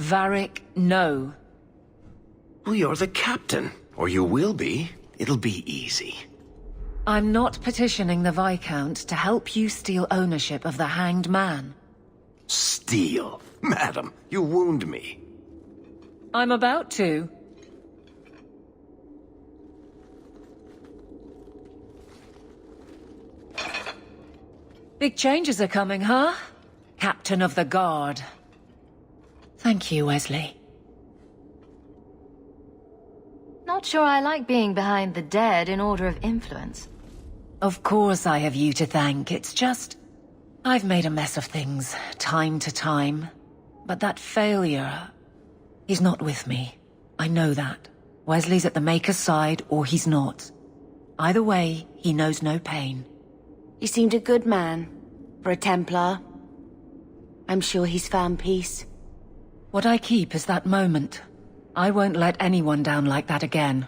Varric, no. Well, you're the captain. Or you will be. It'll be easy. I'm not petitioning the Viscount to help you steal ownership of the Hanged Man. Steal? Madam, you wound me. I'm about to. Big changes are coming, huh? Captain of the Guard. Thank you, Wesley. Not sure I like being behind the dead in order of influence. Of course I have you to thank. It's just... I've made a mess of things, time to time. But that failure... He's not with me. I know that. Wesley's at the Maker's side, or he's not. Either way, he knows no pain. He seemed a good man. For a Templar. I'm sure he's found peace. What I keep is that moment. I won't let anyone down like that again.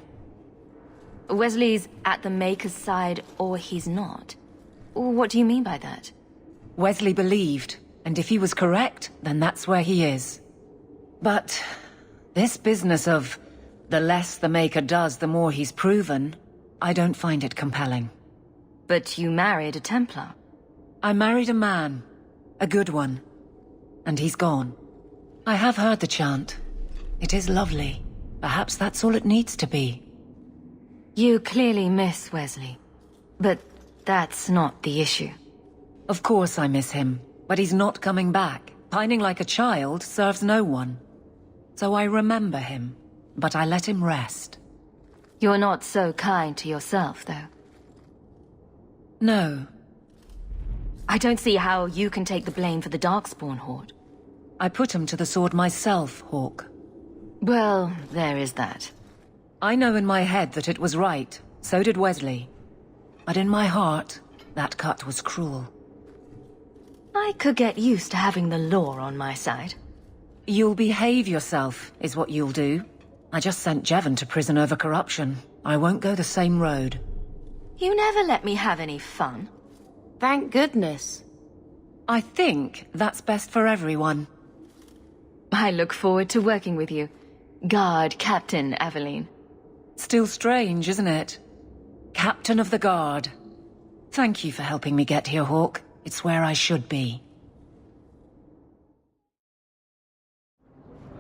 Wesley's at the Maker's side, or he's not. What do you mean by that? Wesley believed, and if he was correct, then that's where he is. But this business of the less the Maker does, the more he's proven, I don't find it compelling. But you married a Templar. I married a man. A good one. And he's gone. I have heard the chant. It is lovely. Perhaps that's all it needs to be. You clearly miss Wesley. But that's not the issue. Of course I miss him, but he's not coming back. Pining like a child serves no one. So I remember him, but I let him rest. You're not so kind to yourself, though. No. I don't see how you can take the blame for the Darkspawn Horde. I put him to the sword myself, Hawk. Well, there is that. I know in my head that it was right. So did Wesley. But in my heart, that cut was cruel. I could get used to having the law on my side. You'll behave yourself, is what you'll do. I just sent Jevon to prison over corruption. I won't go the same road. You never let me have any fun. Thank goodness. I think that's best for everyone. I look forward to working with you. Guard Captain Aveline. Still strange, isn't it? Captain of the Guard. Thank you for helping me get here, Hawk. It's where I should be.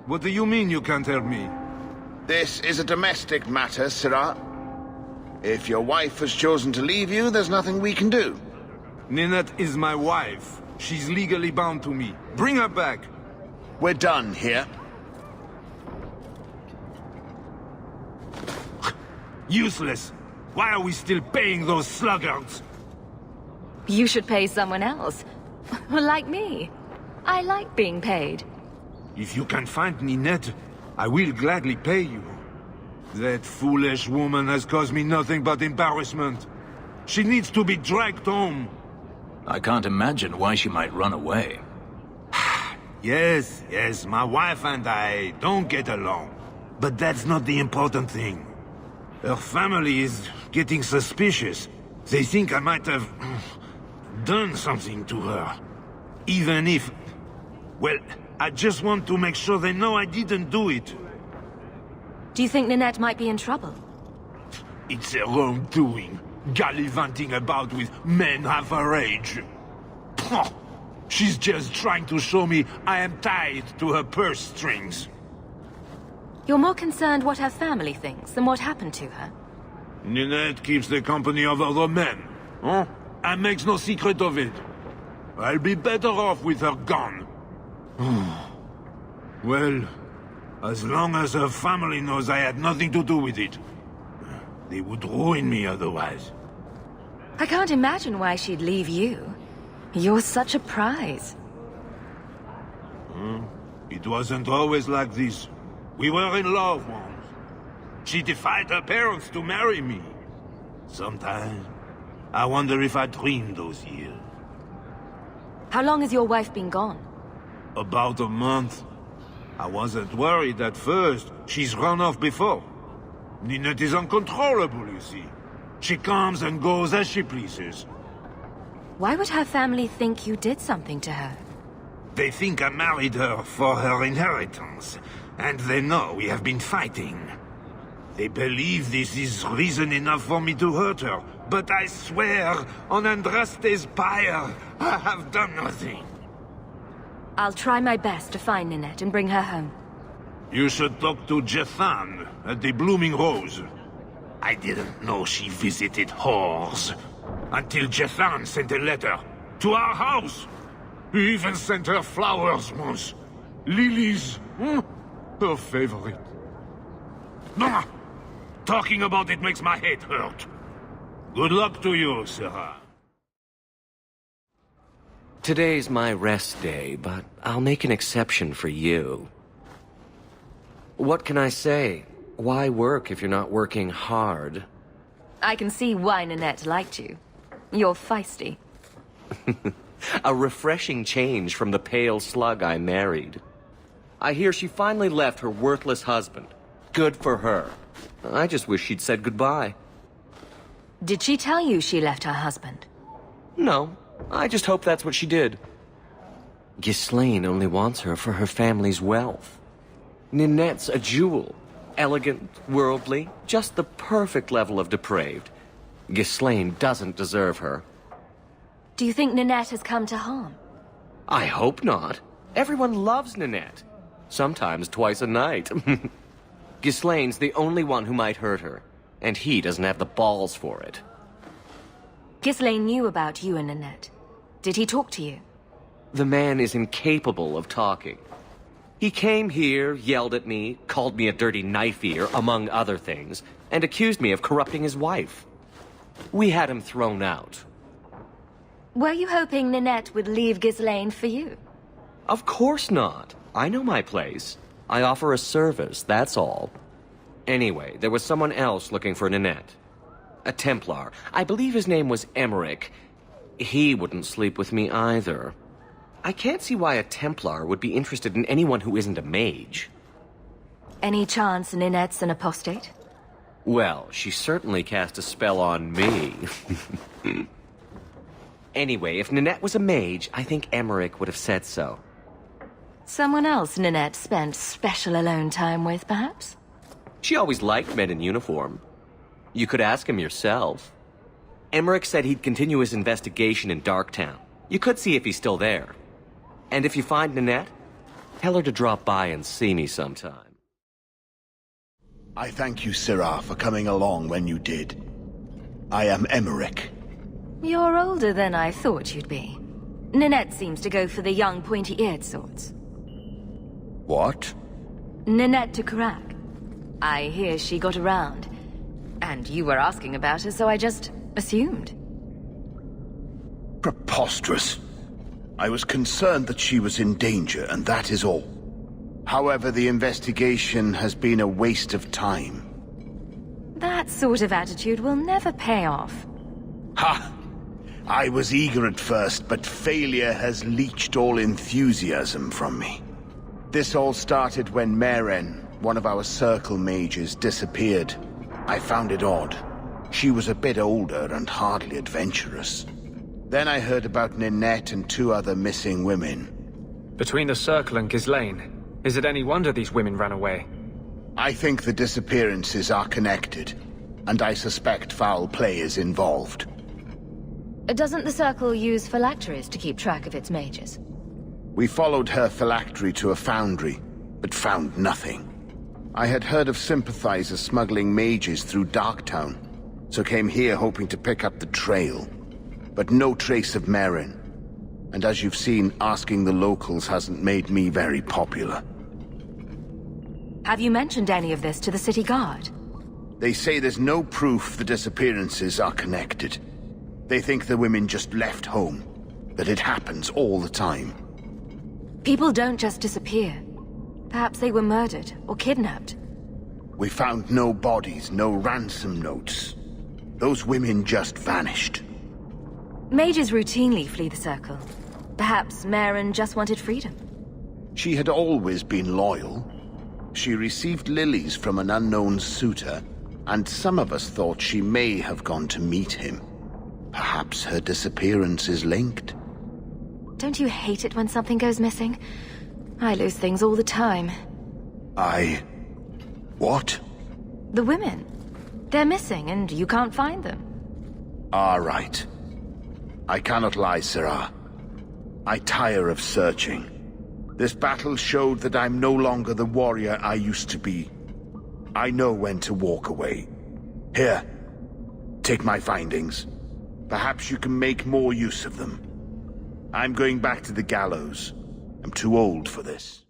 What do you mean you can't help me? This is a domestic matter, Sirrah. If your wife has chosen to leave you, there's nothing we can do. Ninette is my wife. She's legally bound to me. Bring her back. We're done here. Useless. Why are we still paying those sluggards? You should pay someone else. Like me. I like being paid. If you can find Ninette, I will gladly pay you. That foolish woman has caused me nothing but embarrassment. She needs to be dragged home. I can't imagine why she might run away. Yes, my wife and I don't get along. But that's not the important thing. Her family is getting suspicious. They think I might have done something to her. Even if... Well, I just want to make sure they know I didn't do it. Do you think Ninette might be in trouble? It's her own doing. Gallivanting about with men half her age. She's just trying to show me I am tied to her purse strings. You're more concerned what her family thinks than what happened to her. Ninette keeps the company of other men, huh? And makes no secret of it. I'll be better off with her gone. Well, as long as her family knows I had nothing to do with it. They would ruin me otherwise. I can't imagine why she'd leave you. You're such a prize. It wasn't always like this. We were in love once. She defied her parents to marry me. Sometimes, I wonder if I dreamed those years. How long has your wife been gone? About a month. I wasn't worried at first. She's run off before. Ninette is uncontrollable, you see. She comes and goes as she pleases. Why would her family think you did something to her? They think I married her for her inheritance, and they know we have been fighting. They believe this is reason enough for me to hurt her, but I swear, on Andraste's pyre, I have done nothing. I'll try my best to find Ninette and bring her home. You should talk to Jethan at the Blooming Rose. I didn't know she visited whores, until Jethan sent a letter to our house. He even sent her flowers once. Lilies. Her favorite. Nah! Talking about it makes my head hurt. Good luck to you, Sarah. Today's my rest day, but I'll make an exception for you. What can I say? Why work if you're not working hard? I can see why Ninette liked you. You're feisty. A refreshing change from the pale slug I married. I hear she finally left her worthless husband. Good for her. I just wish she'd said goodbye. Did she tell you she left her husband? No, I just hope that's what she did. Ghislaine only wants her for her family's wealth. Ninette's a jewel. Elegant, worldly, just the perfect level of depraved. Ghislaine doesn't deserve her. Do you think Ninette has come to harm? I hope not. Everyone loves Ninette. Sometimes twice a night. Ghislaine's the only one who might hurt her, and he doesn't have the balls for it. Ghislaine knew about you and Ninette. Did he talk to you? The man is incapable of talking. He came here, yelled at me, called me a dirty knife-ear, among other things, and accused me of corrupting his wife. We had him thrown out. Were you hoping Ninette would leave Ghislaine for you? Of course not. I know my place. I offer a service, that's all. Anyway, there was someone else looking for Ninette. A Templar. I believe his name was Emmerich. He wouldn't sleep with me either. I can't see why a Templar would be interested in anyone who isn't a mage. Any chance Ninette's an apostate? Well, she certainly cast a spell on me. Anyway, if Ninette was a mage, I think Emmerich would have said so. Someone else Ninette spent special alone time with, perhaps? She always liked men in uniform. You could ask him yourself. Emmerich said he'd continue his investigation in Darktown. You could see if he's still there. And if you find Ninette, tell her to drop by and see me sometime. I thank you, Syrah, for coming along when you did. I am Emmerich. You're older than I thought you'd be. Ninette seems to go for the young, pointy-eared sorts. What? Ninette to crack. I hear she got around. And you were asking about her, so I just assumed. Preposterous. I was concerned that she was in danger, and that is all. However, the investigation has been a waste of time. That sort of attitude will never pay off. Ha! I was eager at first, but failure has leached all enthusiasm from me. This all started when Marian, one of our circle mages, disappeared. I found it odd. She was a bit older and hardly adventurous. Then I heard about Ninette and 2 other missing women. Between the Circle and Ghislaine, is it any wonder these women ran away? I think the disappearances are connected, and I suspect foul play is involved. Doesn't the Circle use phylacteries to keep track of its mages? We followed her phylactery to a foundry, but found nothing. I had heard of sympathizers smuggling mages through Darktown, so came here hoping to pick up the trail. But no trace of Marian. And as you've seen, asking the locals hasn't made me very popular. Have you mentioned any of this to the city guard? They say there's no proof the disappearances are connected. They think the women just left home, that it happens all the time. People don't just disappear. Perhaps they were murdered or kidnapped. We found no bodies, no ransom notes. Those women just vanished. Mages routinely flee the Circle. Perhaps Marian just wanted freedom. She had always been loyal. She received lilies from an unknown suitor, and some of us thought she may have gone to meet him. Perhaps her disappearance is linked. Don't you hate it when something goes missing? I lose things all the time. What? The women. They're missing, and you can't find them. All right. I cannot lie, Sarah. I tire of searching. This battle showed that I'm no longer the warrior I used to be. I know when to walk away. Here, take my findings. Perhaps you can make more use of them. I'm going back to the gallows. I'm too old for this.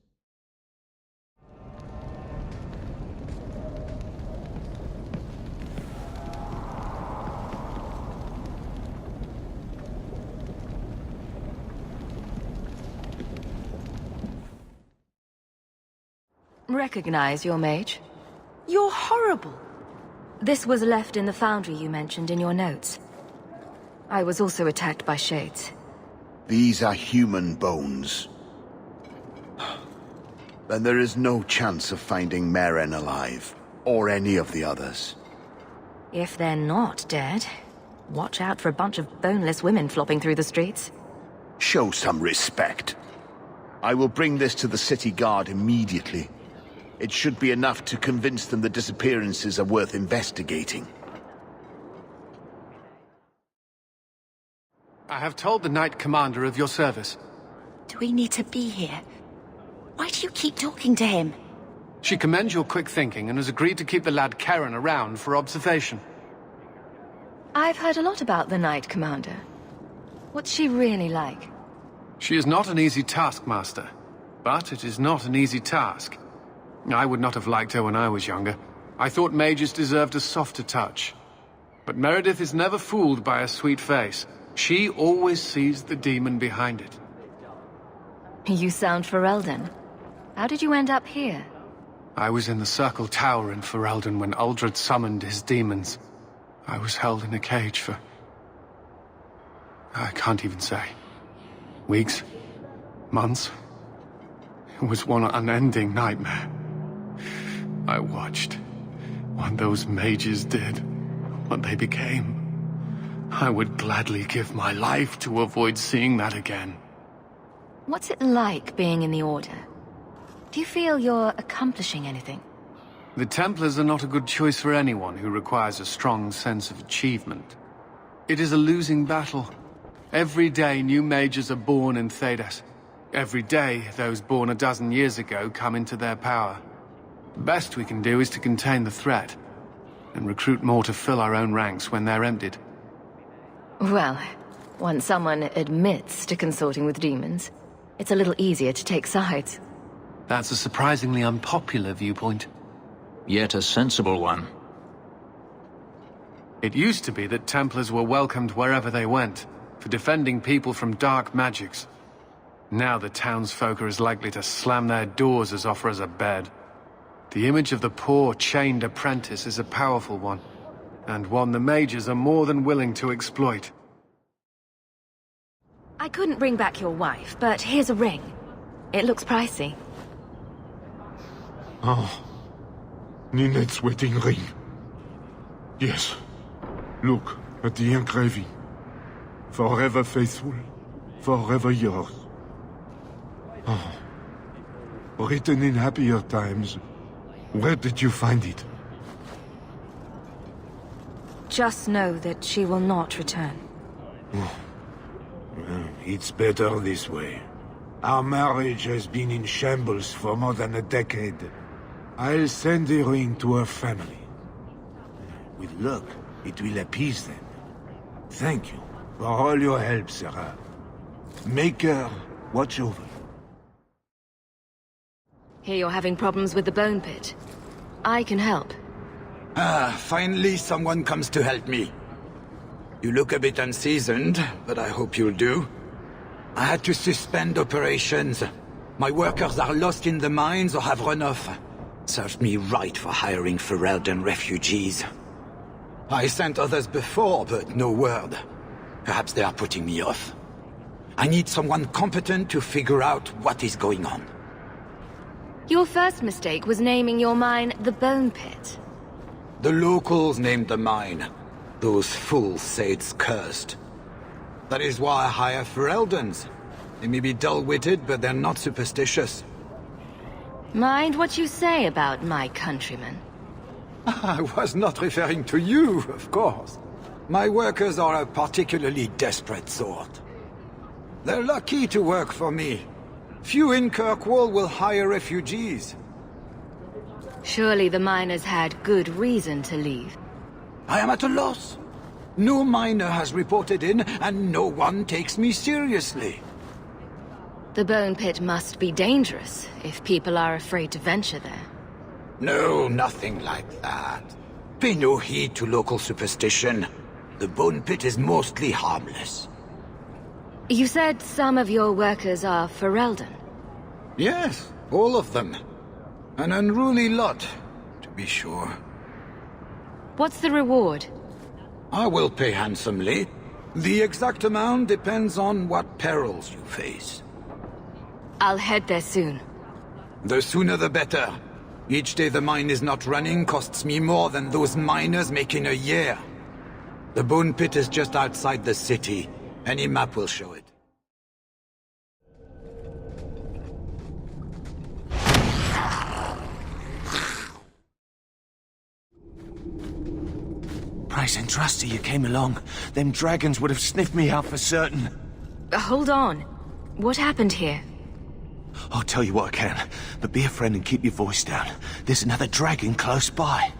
Recognize your mage? You're horrible. This was left in the foundry you mentioned in your notes. I was also attacked by shades. These are human bones. Then there is no chance of finding Marian alive, or any of the others. If they're not dead, watch out for a bunch of boneless women flopping through the streets. Show some respect. I will bring this to the city guard immediately. It should be enough to convince them the disappearances are worth investigating. I have told the Knight Commander of your service. Do we need to be here? Why do you keep talking to him? She commends your quick thinking and has agreed to keep the lad Karen around for observation. I've heard a lot about the Knight Commander. What's she really like? She is not an easy taskmaster, but it is not an easy task. I would not have liked her when I was younger. I thought mages deserved a softer touch. But Meredith is never fooled by a sweet face. She always sees the demon behind it. You sound Ferelden. How did you end up here? I was in the Circle Tower in Ferelden when Uldred summoned his demons. I was held in a cage for... I can't even say. Weeks? Months? It was one unending nightmare. I watched what those mages did, what they became. I would gladly give my life to avoid seeing that again. What's it like being in the Order? Do you feel you're accomplishing anything? The Templars are not a good choice for anyone who requires a strong sense of achievement. It is a losing battle. Every day new mages are born in Thedas. Every day those born a dozen years ago come into their power. The best we can do is to contain the threat, and recruit more to fill our own ranks when they're emptied. Well, once someone admits to consorting with demons, it's a little easier to take sides. That's a surprisingly unpopular viewpoint. Yet a sensible one. It used to be that Templars were welcomed wherever they went, for defending people from dark magics. Now the townsfolk are as likely to slam their doors as offer us a bed. The image of the poor, chained apprentice is a powerful one, and one the mages are more than willing to exploit. I couldn't bring back your wife, but here's a ring. It looks pricey. Oh. Ninette's wedding ring. Yes. Look at the engraving. Forever faithful, forever yours. Oh. Written in happier times. Where did you find it? Just know that she will not return. Oh. Well, it's better this way. Our marriage has been in shambles for more than a decade. I'll send the ring to her family. With luck, it will appease them. Thank you for all your help, Sarah. Make her watch over. Hear you're having problems with the bone pit. I can help. Ah, finally someone comes to help me. You look a bit unseasoned, but I hope you'll do. I had to suspend operations. My workers are lost in the mines or have run off. Served me right for hiring Ferelden refugees. I sent others before, but no word. Perhaps they are putting me off. I need someone competent to figure out what is going on. Your first mistake was naming your mine the Bone Pit. The locals named the mine. Those fools say it's cursed. That is why I hire Fereldens. They may be dull-witted, but they're not superstitious. Mind what you say about my countrymen. I was not referring to you, of course. My workers are a particularly desperate sort. They're lucky to work for me. Few in Kirkwall will hire refugees. Surely the miners had good reason to leave. I am at a loss. No miner has reported in, and no one takes me seriously. The bone pit must be dangerous if people are afraid to venture there. No, nothing like that. Pay no heed to local superstition. The bone pit is mostly harmless. You said some of your workers are Ferelden. Yes, all of them. An unruly lot, to be sure. What's the reward? I will pay handsomely. The exact amount depends on what perils you face. I'll head there soon. The sooner the better. Each day the mine is not running costs me more than those miners make in a year. The bone pit is just outside the city. Any map will show it. Price and trusty you came along. Them dragons would have sniffed me out for certain. Hold on. What happened here? I'll tell you what I can, but be a friend and keep your voice down. There's another dragon close by.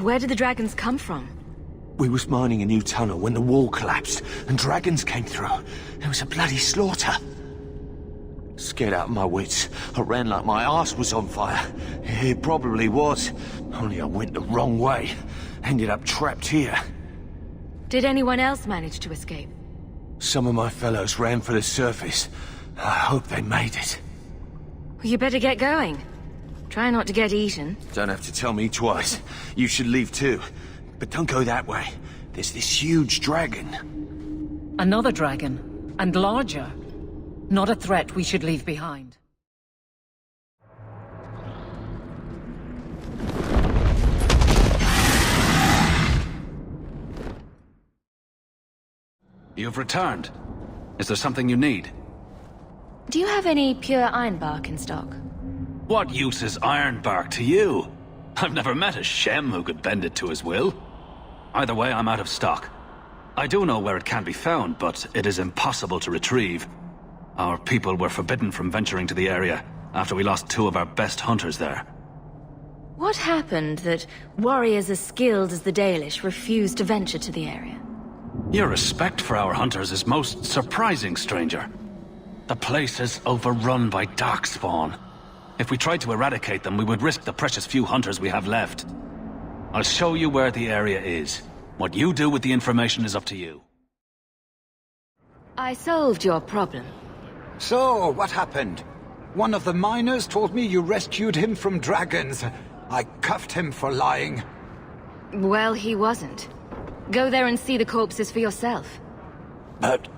Where did the dragons come from? We was mining a new tunnel when the wall collapsed, and dragons came through. There was a bloody slaughter. Scared out of my wits, I ran like my arse was on fire. It probably was, only I went the wrong way. Ended up trapped here. Did anyone else manage to escape? Some of my fellows ran for the surface. I hope they made it. You better get going. Try not to get eaten. Don't have to tell me twice. You should leave too. But don't go that way. There's this huge dragon. Another dragon, and larger. Not a threat we should leave behind. You've returned. Is there something you need? Do you have any pure ironbark in stock? What use is ironbark to you? I've never met a shem who could bend it to his will. Either way, I'm out of stock. I do know where it can be found, but it is impossible to retrieve. Our people were forbidden from venturing to the area after we lost 2 of our best hunters there. What happened that warriors as skilled as the Dalish refused to venture to the area? Your respect for our hunters is most surprising, stranger. The place is overrun by darkspawn. If we tried to eradicate them, we would risk the precious few hunters we have left. I'll show you where the area is. What you do with the information is up to you. I solved your problem. So, what happened? One of the miners told me you rescued him from dragons. I cuffed him for lying. Well, he wasn't. Go there and see the corpses for yourself. But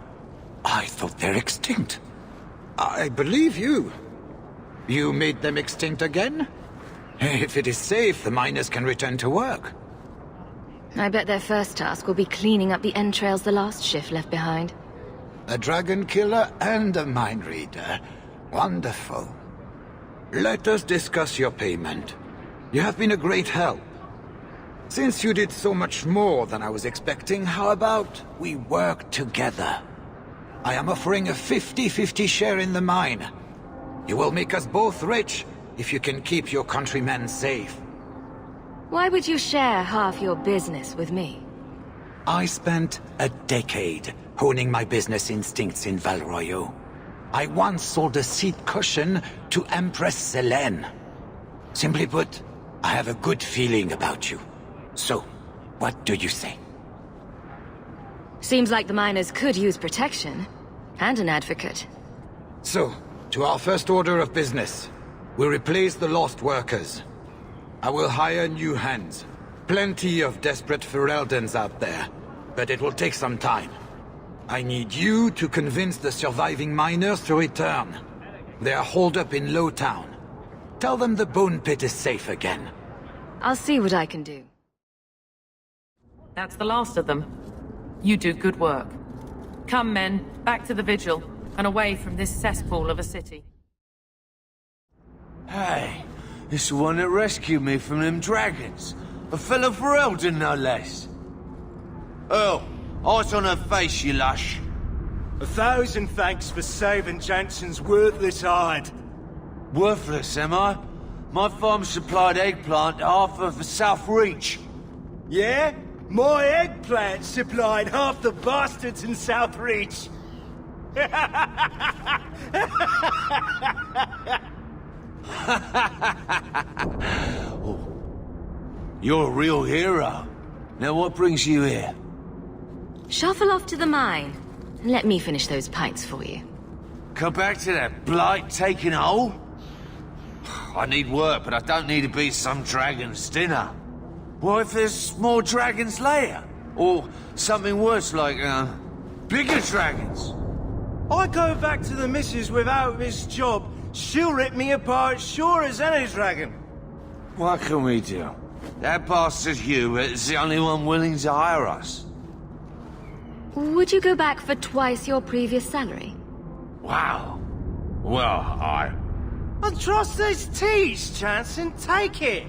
I thought they're extinct. I believe you. You made them extinct again? If it is safe, the miners can return to work. I bet their first task will be cleaning up the entrails the last shift left behind. A dragon killer and a mind reader. Wonderful. Let us discuss your payment. You have been a great help. Since you did so much more than I was expecting, how about we work together? I am offering a 50-50 share in the mine. You will make us both rich if you can keep your countrymen safe. Why would you share half your business with me? I spent a decade honing my business instincts in Val Royeaux. I once sold a seat cushion to Empress Selene. Simply put, I have a good feeling about you. So, what do you say? Seems like the miners could use protection. And an advocate. So, to our first order of business. We replace the lost workers. I will hire new hands. Plenty of desperate Fereldens out there. But it will take some time. I need you to convince the surviving miners to return. They are holed up in Lowtown. Tell them the bone pit is safe again. I'll see what I can do. That's the last of them. You do good work. Come, men, back to the vigil. and away from this cesspool of a city. Hey, it's the one that rescued me from them dragons. A fellow Ferelden, no less. Oh, eyes on her face, you lush. 1,000 thanks for saving Jansen's worthless hide. Worthless, am I? My farm supplied eggplant to half of the South Reach. Yeah? My eggplant supplied half the bastards in South Reach. Oh, you're a real hero. Now what brings you here? Shuffle off to the mine, and let me finish those pints for you. Come back to that blight taking hold? I need work, but I don't need to be some dragon's dinner. What if there's more dragons later? Or something worse like, bigger dragons? I go back to the missus without this job, she'll rip me apart sure as any dragon. What can we do? That bastard Hubert is the only one willing to hire us. Would you go back for twice your previous salary? Wow. Well, And trust these teas, Jansen, take it.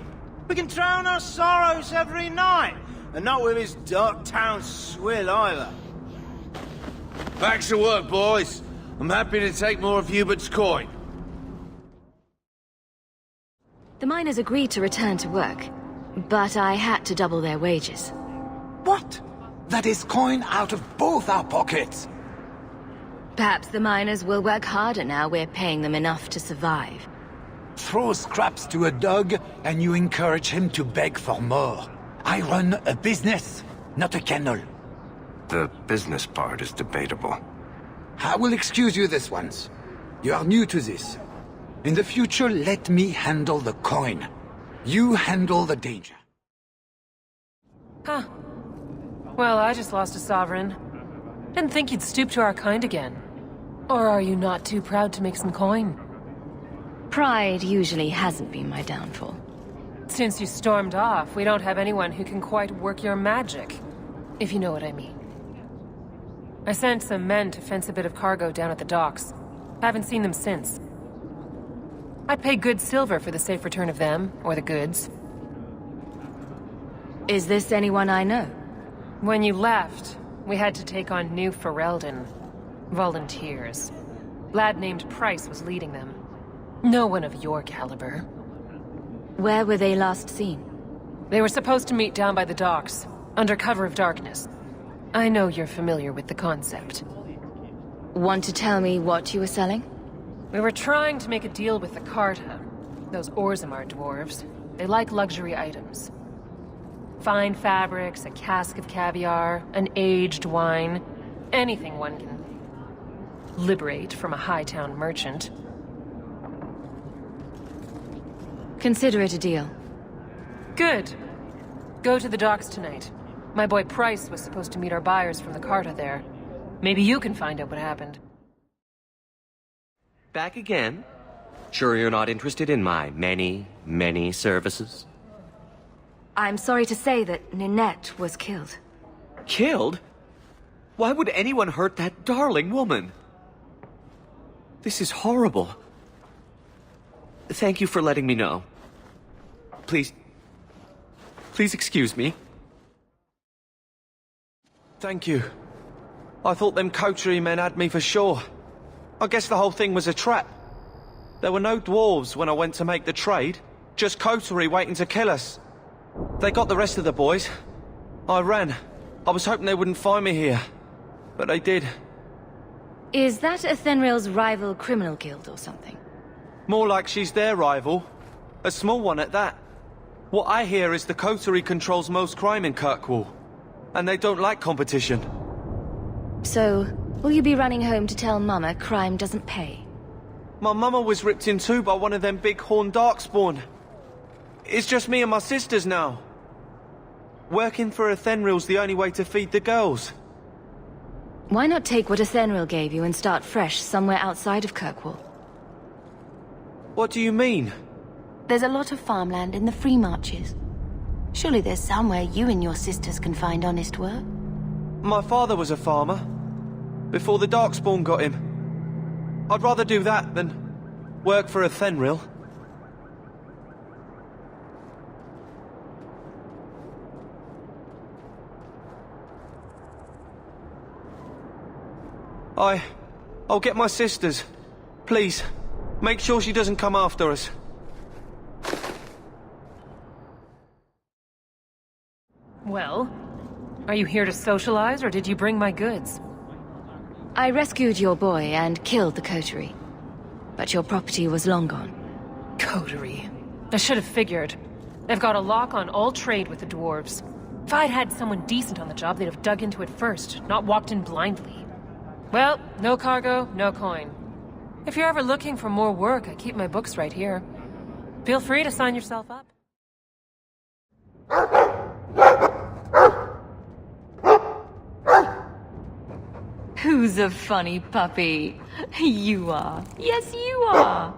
We can drown our sorrows every night, and not with his dark town swill either. Back to work, boys. I'm happy to take more of Hubert's coin. The miners agreed to return to work, but I had to double their wages. What? That is coin out of both our pockets. Perhaps the miners will work harder now we're paying them enough to survive. Throw scraps to a dog, and you encourage him to beg for more. I run a business, not a kennel. The business part is debatable. I will excuse you this once. You are new to this. In the future, let me handle the coin. You handle the danger. Huh. Well, I just lost a sovereign. Didn't think you'd stoop to our kind again. Or are you not too proud to make some coin? Pride usually hasn't been my downfall. Since you stormed off, we don't have anyone who can quite work your magic, if you know what I mean. I sent some men to fence a bit of cargo down at the docks. Haven't seen them since. I'd pay good silver for the safe return of them, or the goods. Is this anyone I know? When you left, we had to take on new Ferelden. Volunteers. Lad named Price was leading them. No one of your caliber. Where were they last seen? They were supposed to meet down by the docks, under cover of darkness. I know you're familiar with the concept. Want to tell me what you were selling? We were trying to make a deal with the Carta. Those Orzammar dwarves. They like luxury items. Fine fabrics, a cask of caviar, an aged wine. Anything one can liberate from a Hightown merchant. Consider it a deal. Good. Go to the docks tonight. My boy Price was supposed to meet our buyers from the Carta there. Maybe you can find out what happened. Back again? Sure you're not interested in my many, many services? I'm sorry to say that Ninette was killed. Killed? Why would anyone hurt that darling woman? This is horrible. Thank you for letting me know. Please excuse me. Thank you. I thought them coterie men had me for sure. I guess the whole thing was a trap. There were no dwarves when I went to make the trade, just coterie waiting to kill us. They got the rest of the boys. I ran. I was hoping they wouldn't find me here, but they did. Is that Athenril's rival criminal guild or something? More like she's their rival. A small one at that. What I hear is the coterie controls most crime in Kirkwall, and they don't like competition. So, will you be running home to tell Mama crime doesn't pay? My mama was ripped in two by one of them big horned darkspawn. It's just me and my sisters now. Working for Athenril's the only way to feed the girls. Why not take what Athenril gave you and start fresh somewhere outside of Kirkwall? What do you mean? There's a lot of farmland in the Free Marches. Surely there's somewhere you and your sisters can find honest work. My father was a farmer. Before the Darkspawn got him. I'd rather do that than work for a Fenrir. I'll get my sisters. Please, make sure she doesn't come after us. Well, are you here to socialize, or did you bring my goods? I rescued your boy and killed the coterie. But your property was long gone. Coterie. I should have figured. They've got a lock on all trade with the dwarves. If I'd had someone decent on the job, they'd have dug into it first, not walked in blindly. Well, no cargo, no coin. If you're ever looking for more work, I keep my books right here. Feel free to sign yourself up. Who's a funny puppy? You are. Yes, you are.